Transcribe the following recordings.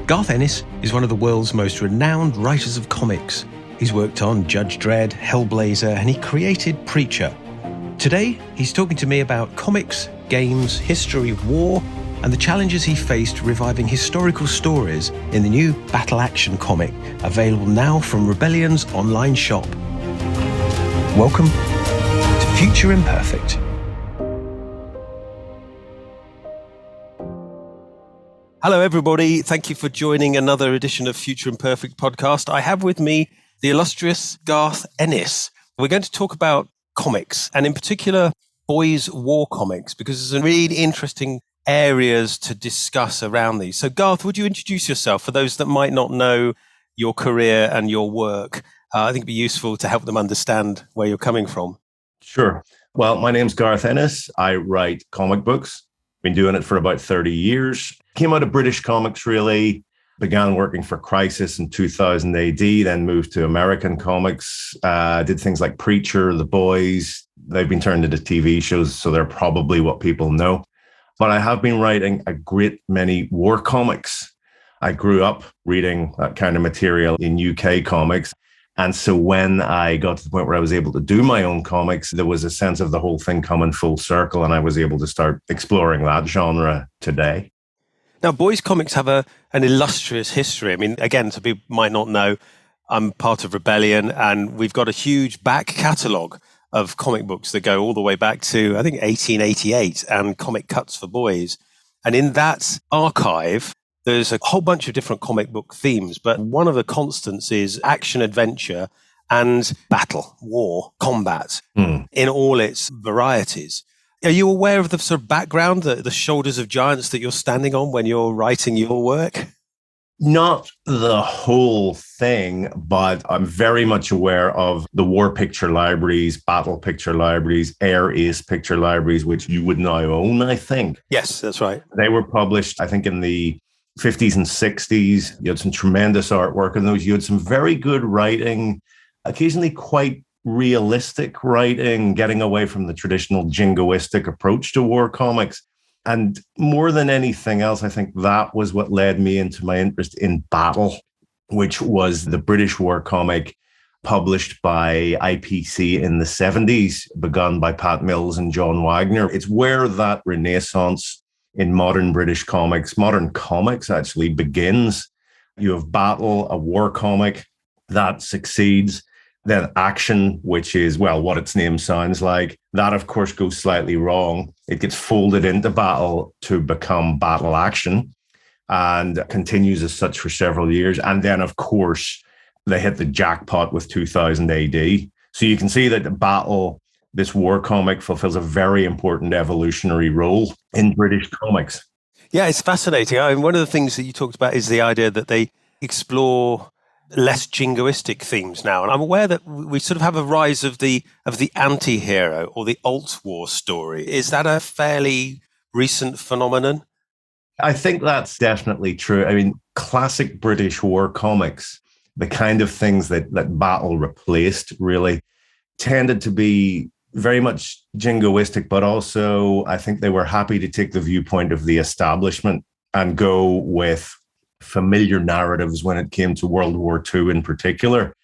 Garth Ennis is one of the world's most renowned writers of comics. He's worked on Judge Dredd, Hellblazer, and he created Preacher. Today, he's talking to me about comics, games, history, war, and the challenges he faced reviving historical stories in the new Battle Action comic, available now from Rebellion's online shop. Welcome to Future Imperfect. Hello, everybody. Thank you for joining another edition of Future Imperfect podcast. I have with me the illustrious Garth Ennis. We're going to talk about comics, and in particular, boys' war comics, because there's some really interesting areas to discuss around these. So, Garth, would you introduce yourself for those that might not know your career and your work? I think it'd be useful to help them understand where you're coming from. Sure. Well, my name's Garth Ennis. I write comic books. Been doing it for about 30 years. Came out of British comics, really. Began working for Crisis in 2000 AD, then moved to American comics. Did things like Preacher, The Boys. They've been turned into TV shows, so they're probably what people know. But I have been writing a great many war comics. I grew up reading that kind of material in UK comics. And so when I got to the point where I was able to do my own comics, there was a sense of the whole thing coming full circle, and I was able to start exploring that genre today. Now, boys' comics have an illustrious history. I mean, again, to people might not know, I'm part of Rebellion, and we've got a huge back catalogue of comic books that go all the way back to, I think, 1888, and Comic Cuts for Boys. And in that archive, there's a whole bunch of different comic book themes, but one of the constants is action, adventure, and battle, war, combat in all its varieties. Are you aware of the sort of background, the shoulders of giants that you're standing on when you're writing your work? Not the whole thing, but I'm very much aware of the war picture libraries, battle picture libraries, air ace picture libraries, which you would now own, I think. Yes, that's right. They were published, I think, in the 50s and 60s. You had some tremendous artwork in those. You had some very good writing, occasionally quite realistic writing, getting away from the traditional jingoistic approach to war comics. And more than anything else, I think that was what led me into my interest in Battle, which was the British war comic published by IPC in the 70s, begun by Pat Mills and John Wagner. It's where that renaissance in modern British comics, modern comics actually begins. You have Battle, a war comic that succeeds. Then Action, which is, well, what its name sounds like. That, of course, goes slightly wrong. It gets folded into Battle to become Battle Action and continues as such for several years. And then, of course, they hit the jackpot with 2000 AD. So you can see that the Battle, this war comic, fulfills a very important evolutionary role in British comics. Yeah, it's fascinating. I mean, one of the things that you talked about is the idea that they explore less jingoistic themes now. And I'm aware that we sort of have a rise of the anti-hero or the alt-war story. Is that a fairly recent phenomenon? I think that's definitely true. I mean, classic British war comics, the kind of things that Battle replaced, really tended to be very much jingoistic, but also I think they were happy to take the viewpoint of the establishment and go with familiar narratives when it came to World War II in particular.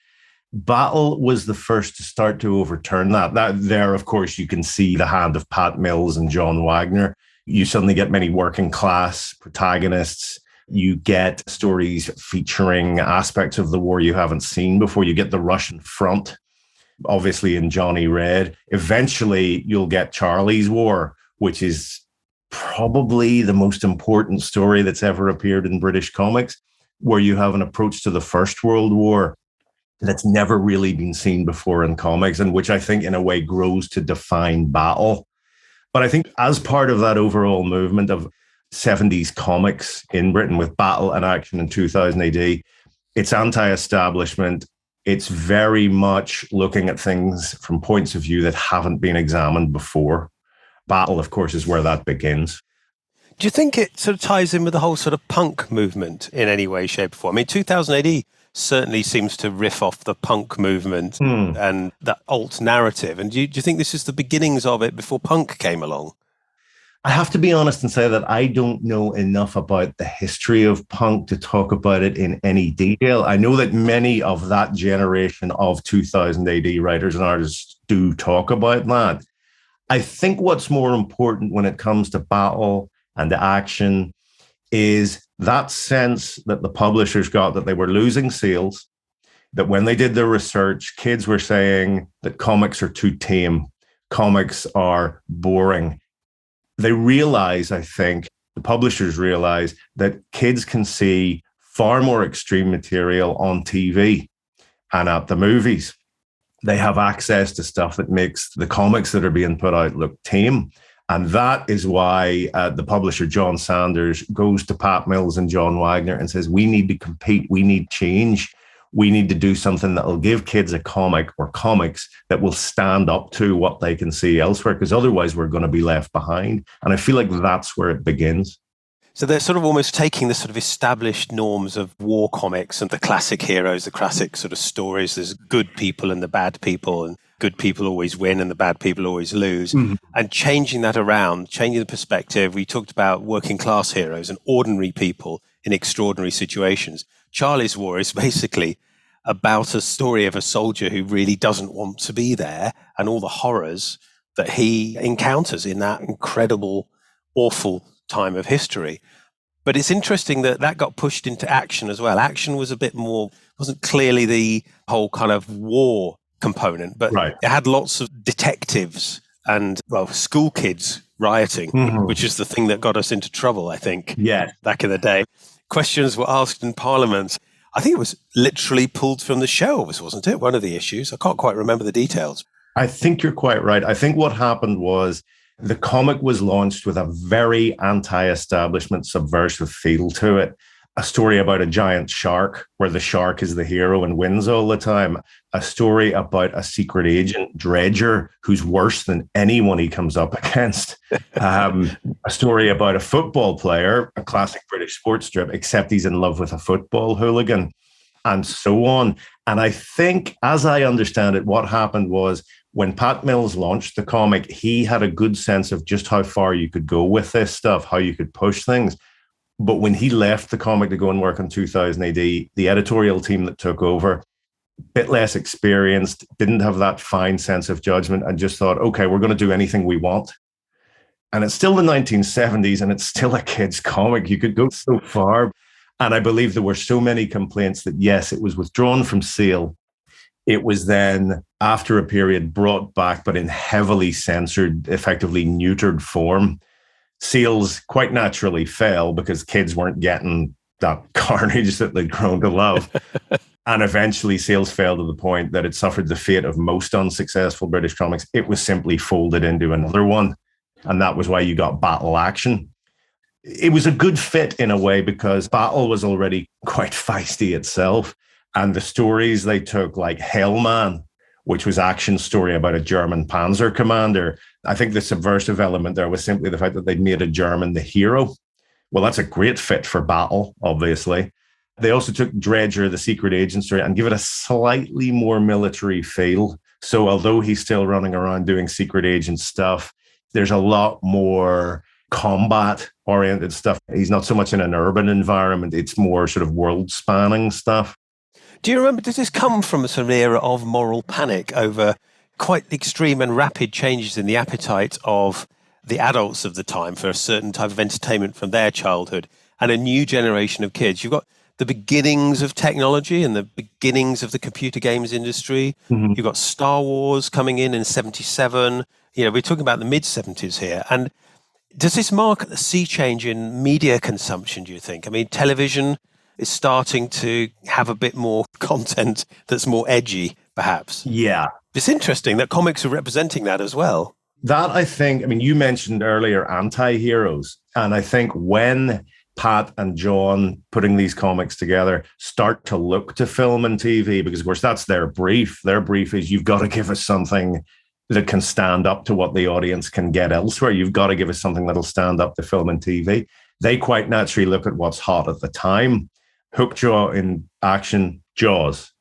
Battle was the first to start to overturn that. There, of course, you can see the hand of Pat Mills and John Wagner. You suddenly get many working class protagonists. You get stories featuring aspects of the war you haven't seen before. You get the Russian front, obviously in Johnny Red. Eventually, you'll get Charlie's War, which is probably the most important story that's ever appeared in British comics, where you have an approach to the First World War that's never really been seen before in comics, and which I think in a way grows to define Battle. But I think as part of that overall movement of 70s comics in Britain with Battle and Action in 2000 AD, it's anti-establishment. It's very much looking at things from points of view that haven't been examined before. Battle, of course, is where that begins. Do you think it sort of ties in with the whole sort of punk movement in any way, shape, or form? I mean, 2000 AD certainly seems to riff off the punk movement and that alt narrative. And do you think this is the beginnings of it before punk came along? I have to be honest and say that I don't know enough about the history of punk to talk about it in any detail. I know that many of that generation of 2000 AD writers and artists do talk about that. I think what's more important when it comes to battle and the action is that sense that the publishers got that they were losing sales, that when they did their research, kids were saying that comics are too tame, comics are boring. They realize, I think, the publishers realize that kids can see far more extreme material on TV and at the movies. They have access to stuff that makes the comics that are being put out look tame. And that is why the publisher, John Sanders, goes to Pat Mills and John Wagner and says, we need to compete. We need change. We need to do something that will give kids a comic or comics that will stand up to what they can see elsewhere, because otherwise we're going to be left behind. And I feel like that's where it begins. So they're sort of almost taking the sort of established norms of war comics and the classic heroes, the classic sort of stories. There's good people and the bad people, and good people always win and the bad people always lose. Mm-hmm. And changing that around, changing the perspective. We talked about working class heroes and ordinary people in extraordinary situations. Charlie's War is basically about a story of a soldier who really doesn't want to be there and all the horrors that he encounters in that incredible, awful time of history. But it's interesting that that got pushed into action as well. Action was a bit more, wasn't clearly the whole kind of war component, but right. It had lots of detectives and, well, school kids rioting, mm-hmm. which is the thing that got us into trouble, I think, back in the day. Questions were asked in Parliament. I think it was literally pulled from the shelves, wasn't it? One of the issues. I can't quite remember the details. I think you're quite right. I think what happened was the comic was launched with a very anti-establishment, subversive feel to it. A story about a giant shark where the shark is the hero and wins all the time. A story about a secret agent, Dredger, who's worse than anyone he comes up against. A story about a football player, a classic British sports strip, except he's in love with a football hooligan, and so on. And I think, as I understand it, what happened was when Pat Mills launched the comic, he had a good sense of just how far you could go with this stuff, how you could push things. But when he left the comic to go and work on 2000 AD, the editorial team that took over, a bit less experienced, didn't have that fine sense of judgment, and just thought, okay, we're going to do anything we want. And it's still the 1970s, and it's still a kid's comic. You could go so far. And I believe there were so many complaints that, yes, it was withdrawn from sale. It was then, after a period, brought back, but in heavily censored, effectively neutered form. Sales quite naturally fell because kids weren't getting that carnage that they'd grown to love. And eventually sales fell to the point that it suffered the fate of most unsuccessful British comics. It was simply folded into another one. And that was why you got Battle Action. It was a good fit in a way because Battle was already quite feisty itself. And the stories they took, like Hellman, which was action story about a German panzer commander. I think the subversive element there was simply the fact that they'd made a German the hero. Well, that's a great fit for Battle, obviously. They also took Dredger, the secret agent story, and give it a slightly more military feel. So although he's still running around doing secret agent stuff, there's a lot more combat-oriented stuff. He's not so much in an urban environment. It's more sort of world-spanning stuff. Do you remember, does this come from a sort of era of moral panic over quite extreme and rapid changes in the appetite of the adults of the time for a certain type of entertainment from their childhood and a new generation of kids? You've got the beginnings of technology and the beginnings of the computer games industry. Mm-hmm. You've got Star Wars coming in 77. You know, we're talking about the mid-70s here. And does this mark a sea change in media consumption, do you think? I mean, television is starting to have a bit more content that's more edgy, perhaps. Yeah. It's interesting that comics are representing that as well. That, I think, I mean, you mentioned earlier anti-heroes. And I think when Pat and John putting these comics together start to look to film and TV, because of course that's their brief. Their brief is you've got to give us something that can stand up to what the audience can get elsewhere. You've got to give us something that'll stand up to film and TV. They quite naturally look at what's hot at the time. Hookjaw in action, Jaws.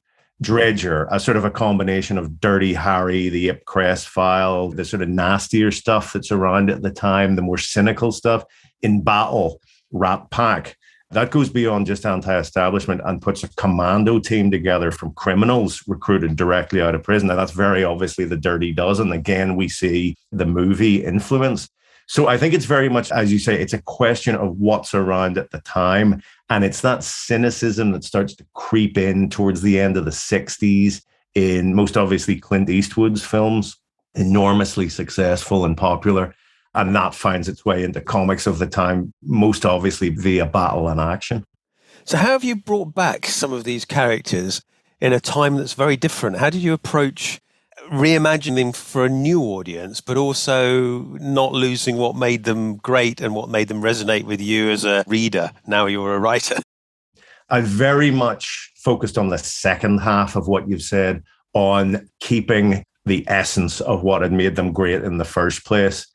Dredger, a sort of a combination of Dirty Harry, the Ip Crest file, the sort of nastier stuff that's around at the time, the more cynical stuff. In Battle, Rat Pack, that goes beyond just anti-establishment and puts a commando team together from criminals recruited directly out of prison. Now, that's very obviously the Dirty Dozen. Again, we see the movie influence. So I think it's very much, as you say, it's a question of what's around at the time. And it's that cynicism that starts to creep in towards the end of the 60s in most obviously Clint Eastwood's films, enormously successful and popular. And that finds its way into comics of the time, most obviously via Battle and Action. So how have you brought back some of these characters in a time that's very different? How did you approach reimagining them for a new audience, but also not losing what made them great and what made them resonate with you as a reader? Now you're a writer. I very much focused on the second half of what you've said, on keeping the essence of what had made them great in the first place.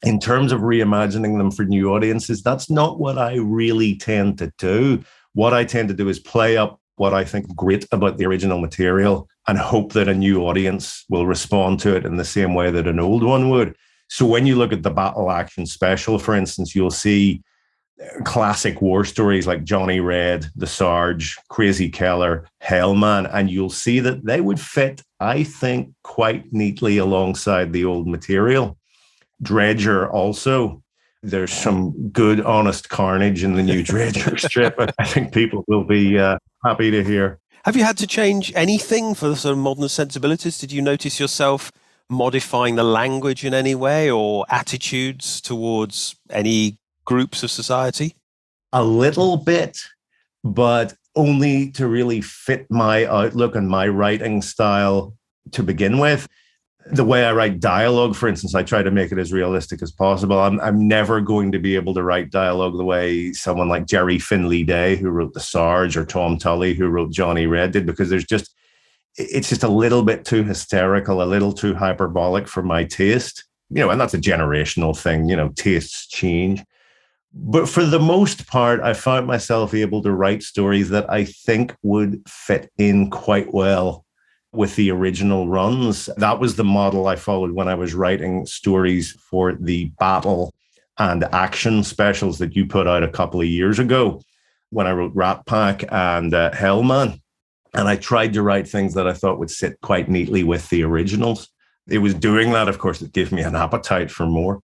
In terms of reimagining them for new audiences, that's not what I really tend to do. What I tend to do is play up what I think great about the original material and hope that a new audience will respond to it in the same way that an old one would. So when you look at the Battle Action special, for instance, you'll see classic war stories like Johnny Red, The Sarge, Crazy Keller, Hellman, and you'll see that they would fit, I think, quite neatly alongside the old material. Dredger also. There's some good, honest carnage in the new Dredger strip. I think people will be happy to hear. Have you had to change anything for the sort of modern sensibilities? Did you notice yourself modifying the language in any way or attitudes towards any groups of society? A little bit, but only to really fit my outlook and my writing style to begin with. The way I write dialogue, for instance, I try to make it as realistic as possible. I'm never going to be able to write dialogue the way someone like Jerry Finley Day, who wrote The Sarge, or Tom Tully, who wrote Johnny Red, did, because it's just a little bit too hysterical, a little too hyperbolic for my taste. And that's a generational thing, tastes change. But for the most part, I found myself able to write stories that I think would fit in quite well with the original runs. That was the model I followed when I was writing stories for the Battle and Action specials that you put out a couple of years ago, when I wrote Rat Pack and Hellman. And I tried to write things that I thought would sit quite neatly with the originals. It was doing that, of course, that gave me an appetite for more.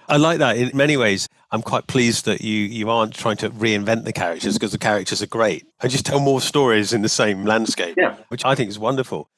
I like that. In many ways, I'm quite pleased that you aren't trying to reinvent the characters, because the characters are great, and just tell more stories in the same landscape, which I think is wonderful.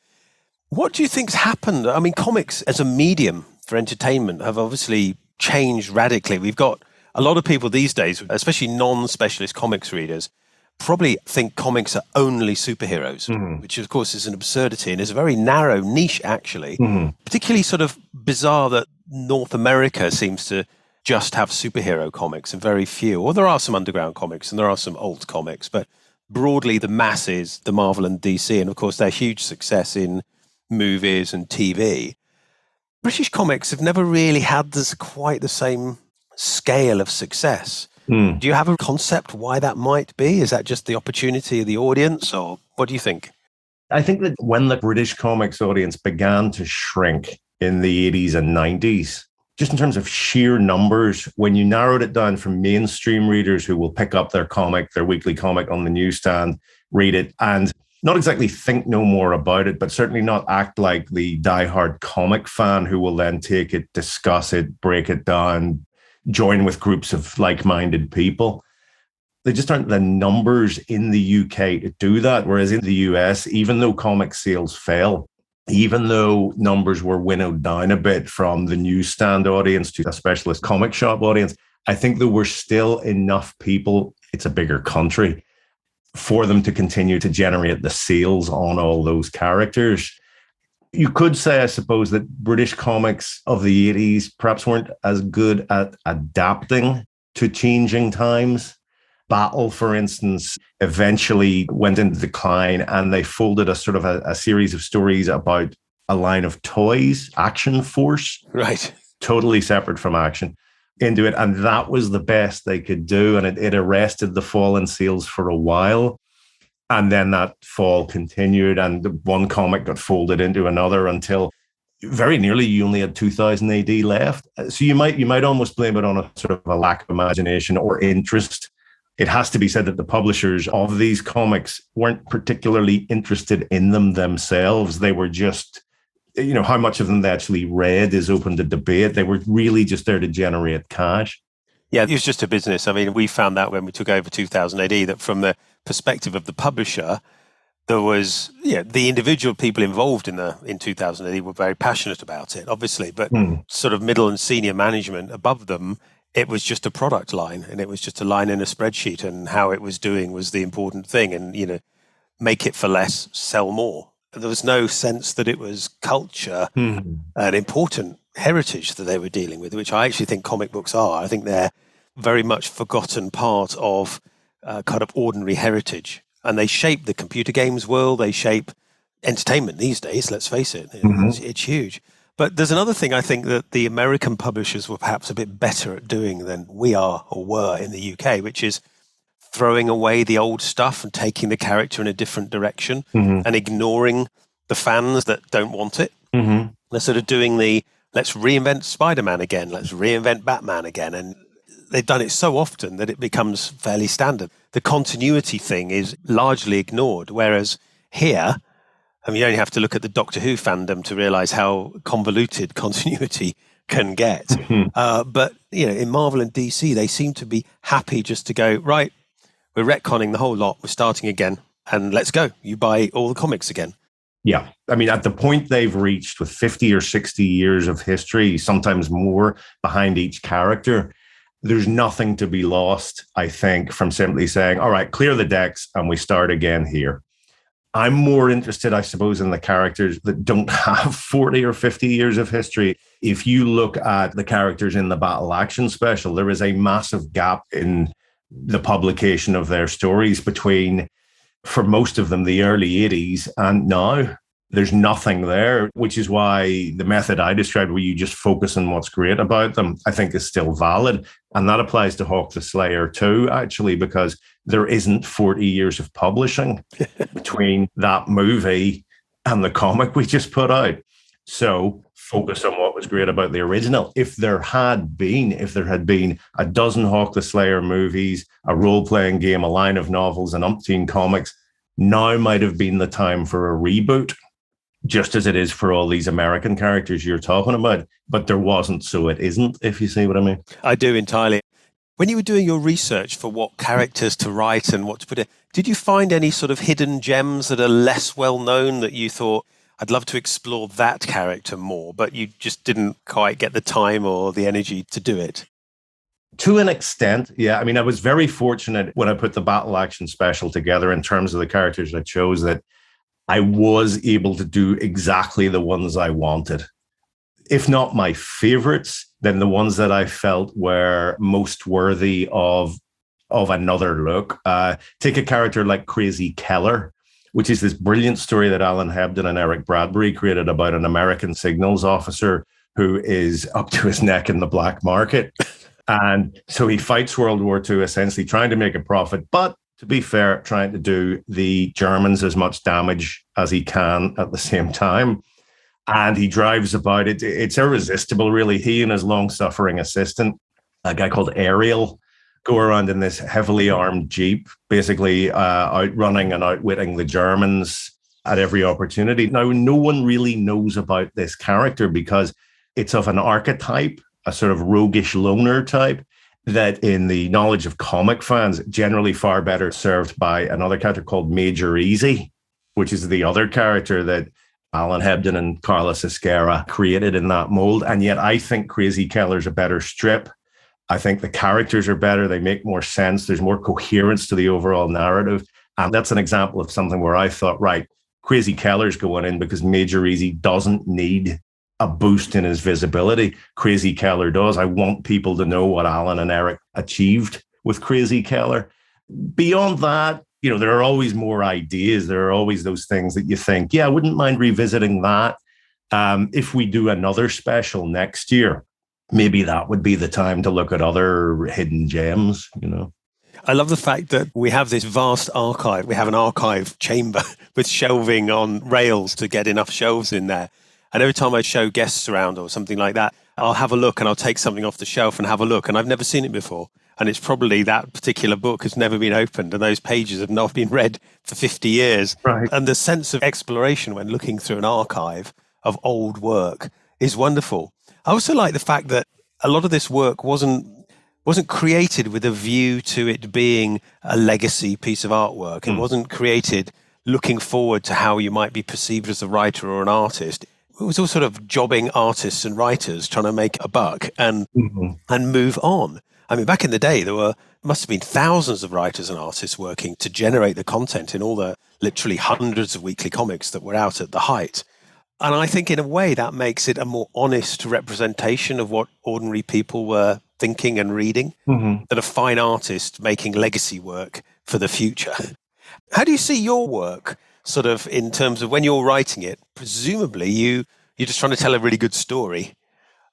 What do you think's happened? I mean, comics as a medium for entertainment have obviously changed radically. We've got a lot of people these days, especially non-specialist comics readers, probably think comics are only superheroes, which of course is an absurdity and is a very narrow niche, actually. Particularly sort of bizarre that North America seems to just have superhero comics and very few. Or there are some underground comics and there are some alt comics, but broadly the masses, the Marvel and DC, and of course their huge success in movies and TV. British comics have never really had quite the same scale of success. Do you have a concept why that might be? Is that just the opportunity of the audience, or what do you think? I think that when the British comics audience began to shrink in the 80s and 90s, just in terms of sheer numbers, when you narrowed it down from mainstream readers who will pick up their weekly comic on the newsstand, read it, and not exactly think no more about it, but certainly not act like the diehard comic fan who will then take it, discuss it, break it down, join with groups of like-minded people. They just aren't the numbers in the UK to do that. Whereas in the US, even though comic sales fell, even though numbers were winnowed down a bit from the newsstand audience to a specialist comic shop audience, I think there were still enough people, it's a bigger country, for them to continue to generate the sales on all those characters. You could say, I suppose, that British comics of the 80s perhaps weren't as good at adapting to changing times. Battle, for instance, eventually went into decline, and they folded a series of stories about a line of toys, Action Force. Right. Totally separate from Action, into it. And that was the best they could do. And it arrested the fall in sales for a while. And then that fall continued, and the one comic got folded into another until very nearly you only had 2000 AD left. So you might almost blame it on a sort of a lack of imagination or interest. It has to be said that the publishers of these comics weren't particularly interested in them themselves. They were just, how much of them they actually read is open to debate. They were really just there to generate cash. Yeah, it was just a business. I mean, we found that when we took over 2000 AD, that from the perspective of the publisher, there was, the individual people involved in 2000 AD were very passionate about it, obviously, but sort of middle and senior management above them, it was just a product line, and it was just a line in a spreadsheet, and how it was doing was the important thing, and, make it for less, sell more. There was no sense that it was culture, an important heritage that they were dealing with, which I actually think comic books are. I think they're very much forgotten part of kind of ordinary heritage. And they shape the computer games world. They shape entertainment these days, let's face it. It's huge. But there's another thing I think that the American publishers were perhaps a bit better at doing than we are or were in the UK, which is throwing away the old stuff and taking the character in a different direction and ignoring the fans that don't want it. They're sort of doing let's reinvent Spider-Man again, let's reinvent Batman again. And they've done it so often that it becomes fairly standard. The continuity thing is largely ignored, whereas here, you only have to look at the Doctor Who fandom to realize how convoluted continuity can get. But, in Marvel and DC, they seem to be happy just to go, right, we're retconning the whole lot, we're starting again, and let's go. You buy all the comics again. Yeah. At the point they've reached with 50 or 60 years of history, sometimes more behind each character, there's nothing to be lost, I think, from simply saying, all right, clear the decks and we start again here. I'm more interested, I suppose, in the characters that don't have 40 or 50 years of history. If you look at the characters in the Battle Action special, there is a massive gap in the publication of their stories between, for most of them, the early 80s and now. There's nothing there, which is why the method I described, where you just focus on what's great about them, I think is still valid. And that applies to Hawk the Slayer too, actually, because there isn't 40 years of publishing between that movie and the comic we just put out. So focus on what was great about the original. If there had been a dozen Hawk the Slayer movies, a role-playing game, a line of novels, and umpteen comics, now might have been the time for a reboot, just as it is for all these American characters you're talking about. But there wasn't, so it isn't, if you see what I mean. I do entirely. When you were doing your research for what characters to write and what to put in, did you find any sort of hidden gems that are less well known that you thought, I'd love to explore that character more, but you just didn't quite get the time or the energy to do it? To an extent, yeah. I was very fortunate when I put the Battle Action special together in terms of the characters I chose, that I was able to do exactly the ones I wanted. If not my favorites, then the ones that I felt were most worthy of another look. Take a character like Crazy Keller, which is this brilliant story that Alan Hebden and Eric Bradbury created about an American signals officer who is up to his neck in the black market. And so he fights World War II, essentially trying to make a profit, but to be fair, trying to do the Germans as much damage as he can at the same time. And he drives about it. It's irresistible, really. He and his long-suffering assistant, a guy called Ariel, go around in this heavily armed Jeep, basically outrunning and outwitting the Germans at every opportunity. Now, no one really knows about this character because it's of an archetype, a sort of roguish loner type, that in the knowledge of comic fans, generally far better served by another character called Major Easy, which is the other character that Alan Hebden and Carlos Esquerra created in that mold. And yet I think Crazy Keller's a better strip. I think the characters are better. They make more sense. There's more coherence to the overall narrative. And that's an example of something where I thought, right, Crazy Keller's going in because Major Easy doesn't need a boost in his visibility. Crazy Keller does. I want people to know what Alan and Eric achieved with Crazy Keller. Beyond that, there are always more ideas. There are always those things that you think, yeah, I wouldn't mind revisiting that. If we do another special next year, maybe that would be the time to look at other hidden gems, I love the fact that we have this vast archive. We have an archive chamber with shelving on rails to get enough shelves in there. And every time I show guests around or something like that, I'll have a look and I'll take something off the shelf and have a look. And I've never seen it before. And it's probably that particular book has never been opened and those pages have not been read for 50 years. Right. And the sense of exploration when looking through an archive of old work is wonderful. I also like the fact that a lot of this work wasn't created with a view to it being a legacy piece of artwork. It wasn't created looking forward to how you might be perceived as a writer or an artist. It was all sort of jobbing artists and writers trying to make a buck and move on. I mean, back in the day, there must have been thousands of writers and artists working to generate the content in all the literally hundreds of weekly comics that were out at the height. And I think in a way that makes it a more honest representation of what ordinary people were thinking and reading than a fine artist making legacy work for the future. How do you see your work sort of in terms of when you're writing it? Presumably you're just trying to tell a really good story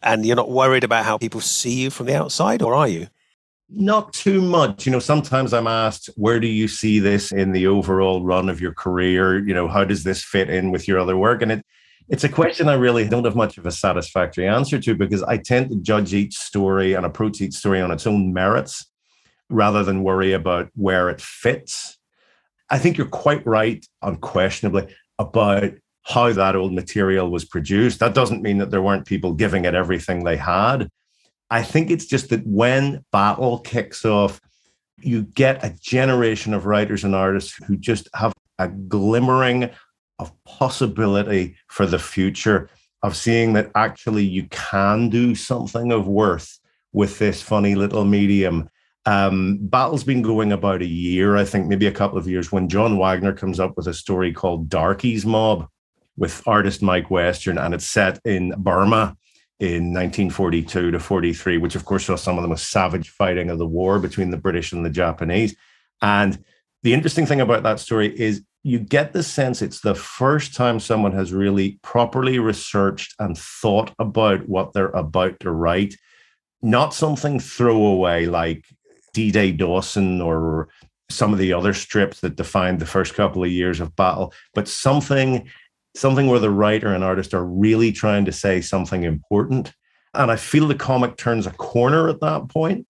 and you're not worried about how people see you from the outside, or are you? Not too much. Sometimes I'm asked, where do you see this in the overall run of your career? How does this fit in with your other work? And it's a question I really don't have much of a satisfactory answer to, because I tend to judge each story and approach each story on its own merits rather than worry about where it fits. I think you're quite right, unquestionably, about how that old material was produced. That doesn't mean that there weren't people giving it everything they had. I think it's just that when Battle kicks off, you get a generation of writers and artists who just have a glimmering of possibility for the future, of seeing that actually you can do something of worth with this funny little medium. Battle's been going about a year, I think, maybe a couple of years, when John Wagner comes up with a story called Darky's Mob with artist Mike Western, and it's set in Burma in 1942 to 43, which of course saw some of the most savage fighting of the war between the British and the Japanese. And the interesting thing about that story is you get the sense it's the first time someone has really properly researched and thought about what they're about to write. Not something throwaway like D-Day Dawson or some of the other strips that defined the first couple of years of Battle, but something where the writer and artist are really trying to say something important. And I feel the comic turns a corner at that point.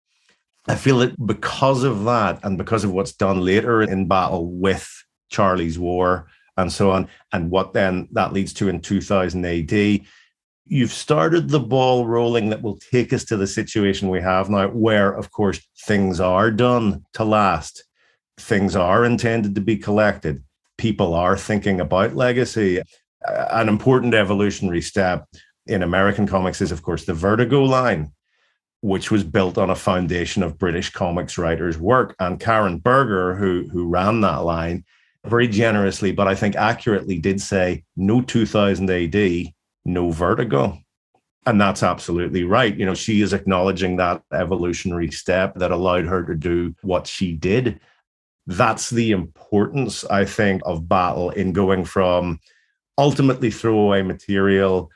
I feel that because of that and because of what's done later in Battle with Charlie's War and so on, and what then that leads to in 2000 AD, you've started the ball rolling that will take us to the situation we have now, where, of course, things are done to last. Things are intended to be collected. People are thinking about legacy. An important evolutionary step in American comics is, of course, the Vertigo line, which was built on a foundation of British comics writers' work. And Karen Berger, who ran that line, very generously, but I think accurately, did say, no 2000 AD, no Vertigo. And that's absolutely right. She is acknowledging that evolutionary step that allowed her to do what she did. That's the importance, I think, of Battle in going from ultimately throwaway material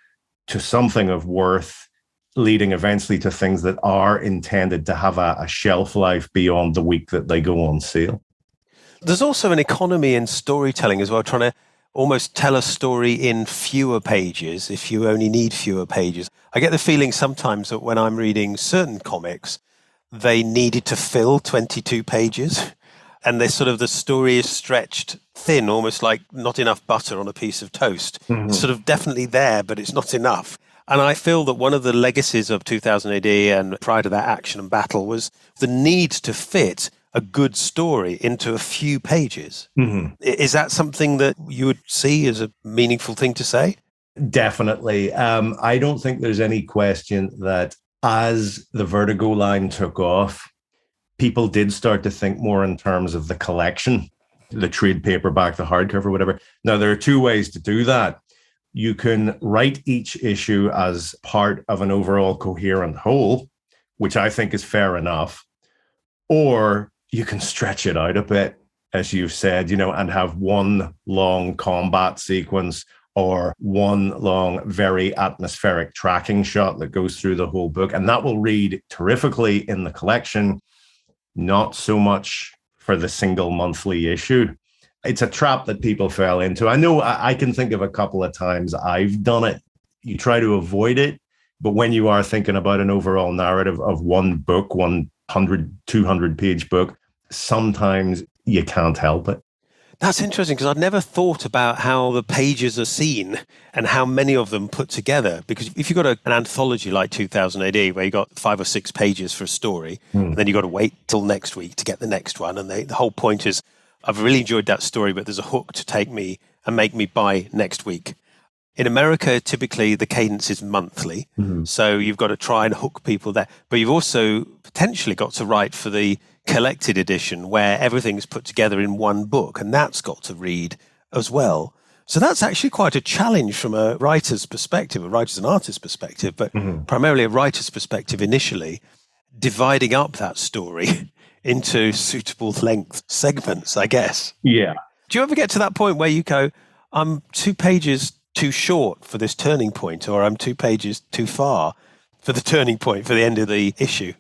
to something of worth, leading eventually to things that are intended to have a shelf life beyond the week that they go on sale. There's also an economy in storytelling as well, trying to almost tell a story in fewer pages if you only need fewer pages. I get the feeling sometimes that when I'm reading certain comics, they needed to fill 22 pages. And the story is stretched thin, almost like not enough butter on a piece of toast. It's sort of definitely there, but it's not enough. And I feel that one of the legacies of 2000 AD and prior to that, Action and Battle, was the need to fit a good story into a few pages. Is that something that you would see as a meaningful thing to say? Definitely. I don't think there's any question that as the Vertigo line took off, people did start to think more in terms of the collection, the trade paperback, the hardcover, whatever. Now, there are two ways to do that. You can write each issue as part of an overall coherent whole, which I think is fair enough. Or you can stretch it out a bit, as you've said, and have one long combat sequence or one long, very atmospheric tracking shot that goes through the whole book. And that will read terrifically in the collection. not so much for the single monthly issue. It's a trap that people fell into. I know I can think of a couple of times I've done it. You try to avoid it, but when you are thinking about an overall narrative of one book, 100, 200 page book, sometimes you can't help it. That's interesting because I'd never thought about how the pages are seen and how many of them put together. Because if you've got an anthology like 2000 AD where you got 5 or 6 pages for a story, and then you've got to wait till next week to get the next one. And the whole point is, I've really enjoyed that story, but there's a hook to take me and make me buy next week. In America, typically the cadence is monthly. So you've got to try and hook people there. But you've also potentially got to write for the collected edition where everything's put together in one book, and that's got to read as well. So that's actually quite a challenge from a writer's perspective, a writer's and artist's perspective, but primarily a writer's perspective initially, dividing up that story into suitable length segments, I guess. Yeah. Do you ever get to that point where you go, I'm 2 pages too short for this turning point, or I'm 2 pages too far for the turning point for the end of the issue?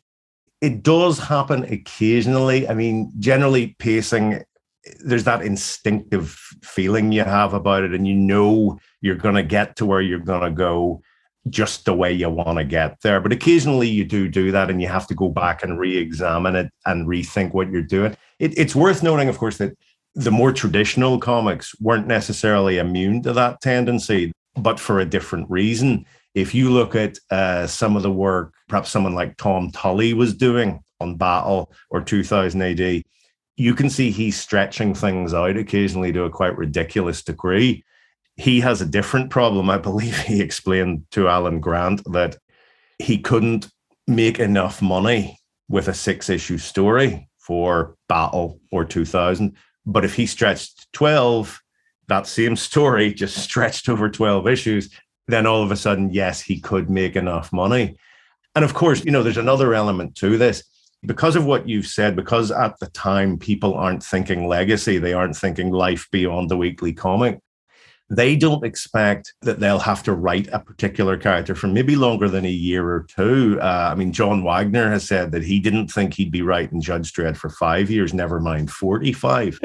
It does happen occasionally. I mean, generally pacing, there's that instinctive feeling you have about it, and you know you're going to get to where you're going to go just the way you want to get there. But occasionally you do that, and you have to go back and re-examine it and rethink what you're doing. It's worth noting, of course, that the more traditional comics weren't necessarily immune to that tendency, but for a different reason. If you look at some of the work, perhaps someone like Tom Tully was doing on Battle or 2000 AD, you can see he's stretching things out occasionally to a quite ridiculous degree. He has a different problem. I believe he explained to Alan Grant that he couldn't make enough money with a 6-issue story for Battle or 2000. But if he stretched 12, that same story just stretched over 12 issues, then all of a sudden, yes, he could make enough money. And of course, there's another element to this. Because of what you've said, because at the time people aren't thinking legacy, they aren't thinking life beyond the weekly comic, they don't expect that they'll have to write a particular character for maybe longer than a year or two. John Wagner has said that he didn't think he'd be writing Judge Dredd for 5 years, never mind 45.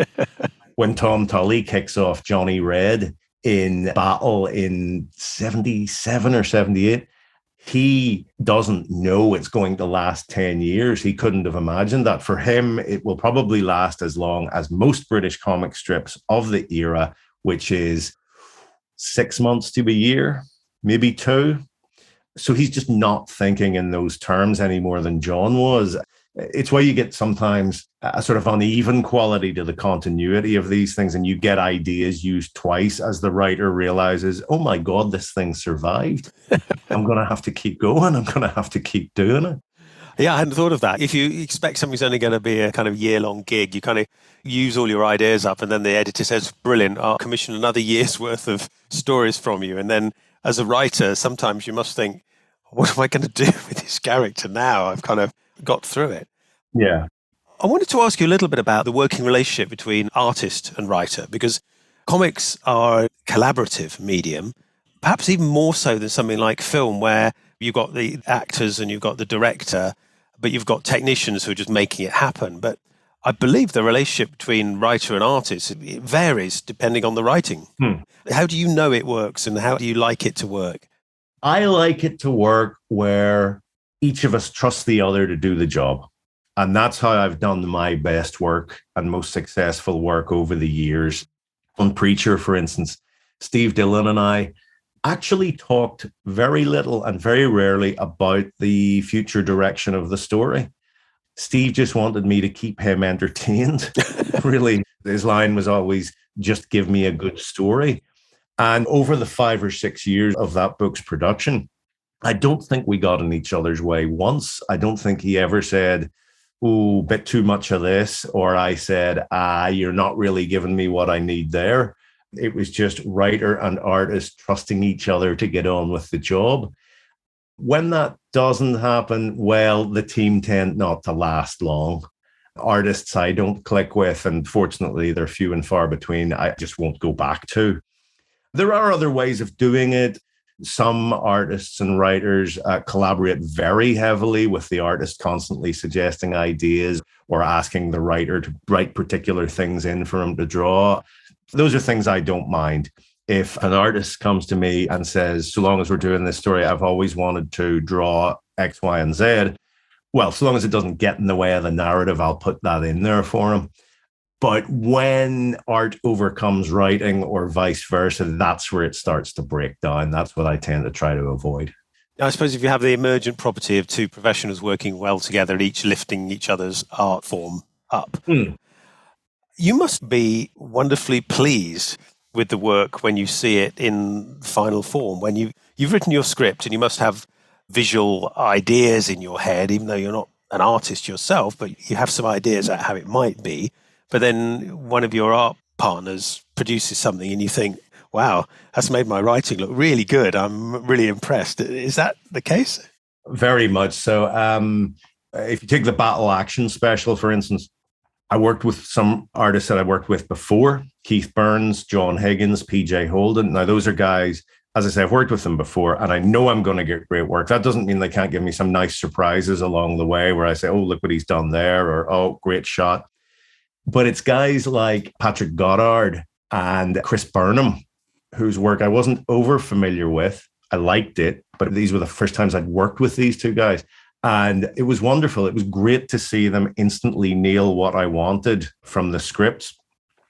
When Tom Tully kicks off Johnny Red in Battle in 77 or 78, he doesn't know it's going to last 10 years. He couldn't have imagined that. For him, it will probably last as long as most British comic strips of the era, which is 6 months to a year, maybe 2. So he's just not thinking in those terms any more than John was. It's why you get sometimes a sort of uneven quality to the continuity of these things, and you get ideas used twice as the writer realizes, oh my God, this thing survived. I'm going to have to keep going. I'm going to have to keep doing it. Yeah, I hadn't thought of that. If you expect something's only going to be a kind of year-long gig, you kind of use all your ideas up, and then the editor says, brilliant, I'll commission another year's worth of stories from you. And then as a writer, sometimes you must think, what am I going to do with this character now? I've kind of got through it. Yeah. I wanted to ask you a little bit about the working relationship between artist and writer, because comics are a collaborative medium, perhaps even more so than something like film, where you've got the actors and you've got the director, but you've got technicians who are just making it happen. But I believe the relationship between writer and artist, it varies depending on the writing. How do you know it works, and how do you like it to work? I like it to work where each of us trusts the other to do the job. And that's how I've done my best work and most successful work over the years. On Preacher, for instance, Steve Dillon and I actually talked very little and very rarely about the future direction of the story. Steve just wanted me to keep him entertained. Really, his line was always, just give me a good story. And over the 5 or 6 years of that book's production, I don't think we got in each other's way once. I don't think he ever said, oh, bit too much of this, or I said, you're not really giving me what I need there. It was just writer and artist trusting each other to get on with the job. When that doesn't happen, well, the team tend not to last long. Artists I don't click with, and fortunately they're few and far between, I just won't go back to. There are other ways of doing it. Some artists and writers collaborate very heavily with the artist constantly suggesting ideas, or asking the writer to write particular things in for him to draw. Those are things I don't mind. If an artist comes to me and says, so long as we're doing this story, I've always wanted to draw X, Y, and Z. Well, so long as it doesn't get in the way of the narrative, I'll put that in there for him. But when art overcomes writing or vice versa, that's where it starts to break down. That's what I tend to try to avoid. I suppose if you have the emergent property of two professionals working well together, each lifting each other's art form up, you must be wonderfully pleased with the work when you see it in final form. When you've written your script and you must have visual ideas in your head, even though you're not an artist yourself, but you have some ideas at how it might be. But then one of your art partners produces something and you think, wow, that's made my writing look really good. I'm really impressed. Is that the case? Very much so. If you take the Battle Action special, for instance, I worked with some artists that I worked with before, Keith Burns, John Higgins, PJ Holden. Now, those are guys, as I say, I've worked with them before, and I know I'm going to get great work. That doesn't mean they can't give me some nice surprises along the way where I say, oh, look what he's done there, or, oh, great shot. But it's guys like Patrick Goddard and Chris Burnham, whose work I wasn't over familiar with. I liked it, but these were the first times I'd worked with these two guys. And it was wonderful. It was great to see them instantly nail what I wanted from the scripts.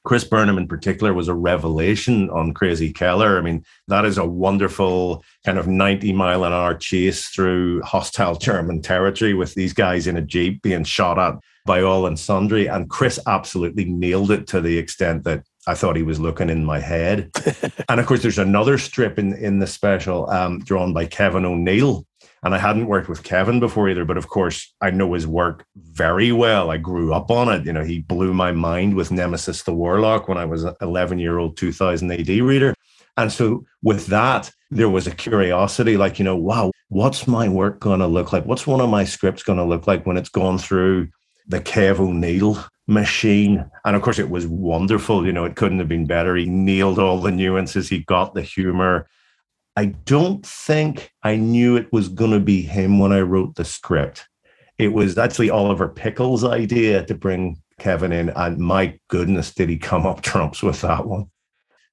Chris Burnham in particular was a revelation on Crazy Keller. I mean, that is a wonderful kind of 90-mile-an-hour chase through hostile German territory with these guys in a Jeep being shot at by all and sundry. And Chris absolutely nailed it to the extent that I thought he was looking in my head. And of course, there's another strip in the special drawn by Kevin O'Neill. And I hadn't worked with Kevin before either, but of course, I know his work very well. I grew up on it. You know, he blew my mind with Nemesis the Warlock when I was an 11-year-old 2000 AD reader. And so with that, there was a curiosity like, you know, wow, what's my work going to look like? What's one of my scripts going to look like when it's gone through the Kev O'Neill machine? And of course, it was wonderful. You know, it couldn't have been better. He nailed all the nuances. He got the humor. I don't think I knew it was going to be him when I wrote the script. It was actually Oliver Pickles' idea to bring Kevin in. And my goodness, did he come up trumps with that one.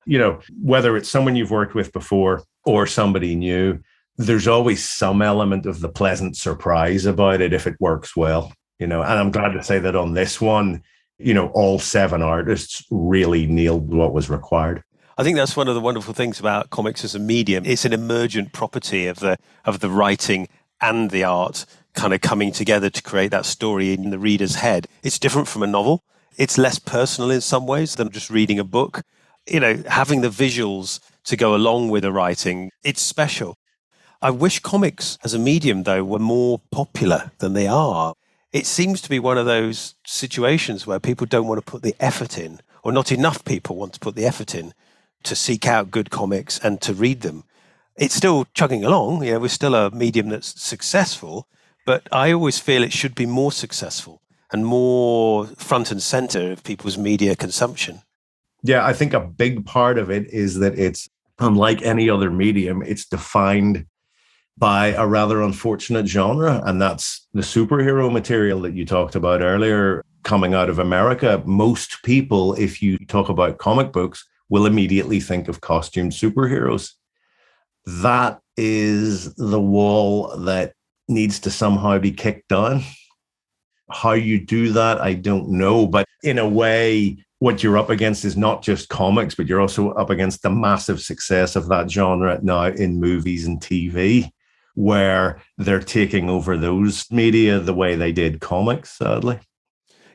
You know, whether it's someone you've worked with before or somebody new, there's always some element of the pleasant surprise about it if it works well. You know, and I'm glad to say that on this one, you know, all 7 artists really nailed what was required. I think that's one of the wonderful things about comics as a medium. It's an emergent property of the writing and the art kind of coming together to create that story in the reader's head. It's different from a novel. It's less personal in some ways than just reading a book. You know, having the visuals to go along with the writing, it's special. I wish comics as a medium, though, were more popular than they are. It seems to be one of those situations where people don't want to put the effort in, or not enough people want to put the effort in to seek out good comics and to read them. It's still chugging along. You know, we're still a medium that's successful, but I always feel it should be more successful and more front and center of people's media consumption. Yeah, I think a big part of it is that it's unlike any other medium. It's defined by a rather unfortunate genre, and that's the superhero material that you talked about earlier coming out of America. Most people, if you talk about comic books, will immediately think of costumed superheroes. That is the wall that needs to somehow be kicked down. How you do that, I don't know. But in a way, what you're up against is not just comics, but you're also up against the massive success of that genre now in movies and TV, where they're taking over those media the way they did comics, sadly.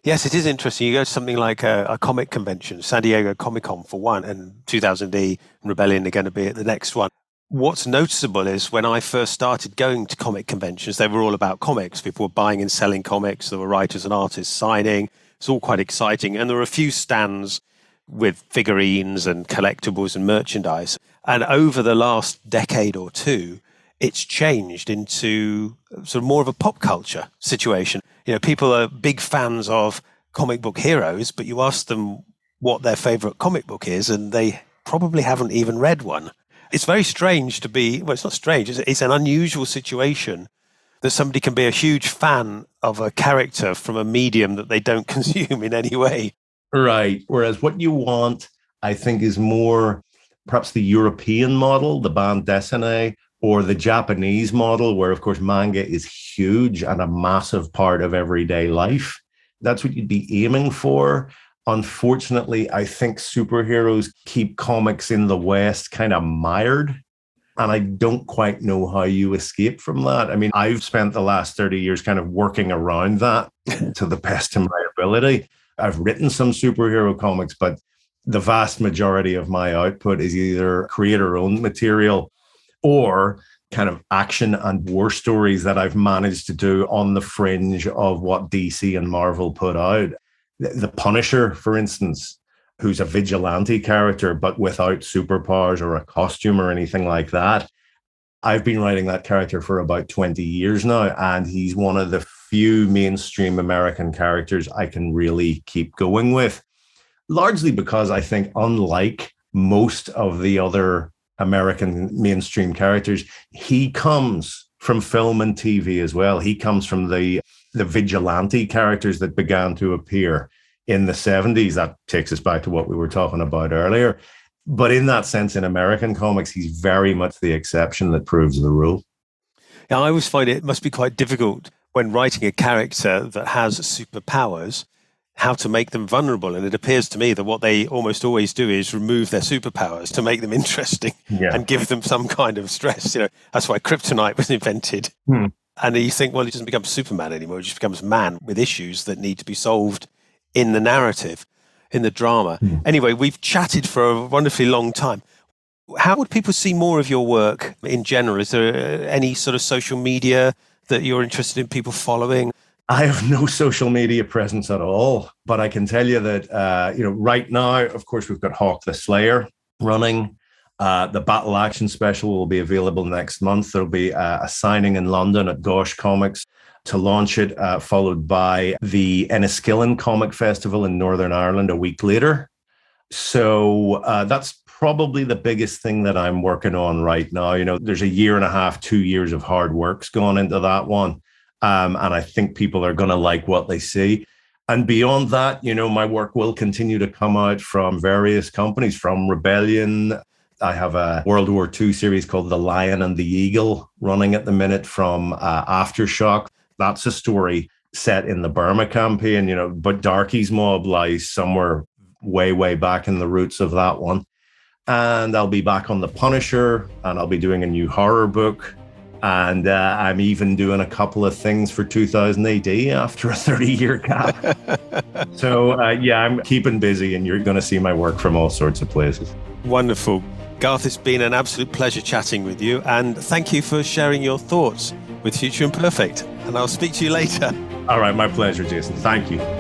Yes, it is interesting. You go to something like a comic convention, San Diego Comic-Con for one, and 2000D and Rebellion are going to be at the next one. What's noticeable is when I first started going to comic conventions, they were all about comics. People were buying and selling comics. There were writers and artists signing. It's all quite exciting. And there were a few stands with figurines and collectibles and merchandise. And over the last decade or two, it's changed into sort of more of a pop culture situation. You know, people are big fans of comic book heroes, but you ask them what their favorite comic book is, and they probably haven't even read one. It's very strange to be, well, it's not strange, it's an unusual situation that somebody can be a huge fan of a character from a medium that they don't consume in any way. Right. Whereas what you want, I think, is more perhaps the European model, the bande dessinée, or the Japanese model, where, of course, manga is huge and a massive part of everyday life. That's what you'd be aiming for. Unfortunately, I think superheroes keep comics in the West kind of mired. And I don't quite know how you escape from that. I mean, I've spent the last 30 years kind of working around that to the best of my ability. I've written some superhero comics, but the vast majority of my output is either creator-owned material or kind of action and war stories that I've managed to do on the fringe of what DC and Marvel put out. The Punisher, for instance, who's a vigilante character, but without superpowers or a costume or anything like that. I've been writing that character for about 20 years now, and he's one of the few mainstream American characters I can really keep going with, largely because I think, unlike most of the other American mainstream characters, he comes from film and TV as well. He comes from the vigilante characters that began to appear in the 70s. That takes us back to what we were talking about earlier. But in that sense, in American comics, he's very much the exception that proves the rule. Now, I always find it must be quite difficult when writing a character that has superpowers, how to make them vulnerable. And it appears to me that what they almost always do is remove their superpowers to make them interesting and give them some kind of stress. You know, that's why kryptonite was invented. And you think, well, he doesn't become Superman anymore. He just becomes man with issues that need to be solved in the narrative, in the drama. Anyway, we've chatted for a wonderfully long time. How would people see more of your work in general? Is there any sort of social media that you're interested in people following? I have no social media presence at all, but I can tell you that, right now, of course, we've got Hawk the Slayer running. The Battle Action Special will be available next month. There'll be a signing in London at Gosh Comics to launch it, followed by the Enniskillen Comic Festival in Northern Ireland a week later. So that's probably the biggest thing that I'm working on right now. You know, there's a year and a half, 2 years of hard work's gone into that one. And I think people are going to like what they see. And beyond that, you know, my work will continue to come out from various companies, from Rebellion. I have a World War II series called The Lion and the Eagle running at the minute from Aftershock. That's a story set in the Burma campaign, you know, but Darky's Mob lies somewhere way, way back in the roots of that one. And I'll be back on The Punisher, and I'll be doing a new horror book. And I'm even doing a couple of things for 2000 AD after a 30-year gap. So, I'm keeping busy, and you're going to see my work from all sorts of places. Wonderful. Garth, it's been an absolute pleasure chatting with you, and thank you for sharing your thoughts with Future Imperfect. And I'll speak to you later. All right, my pleasure, Jason. Thank you.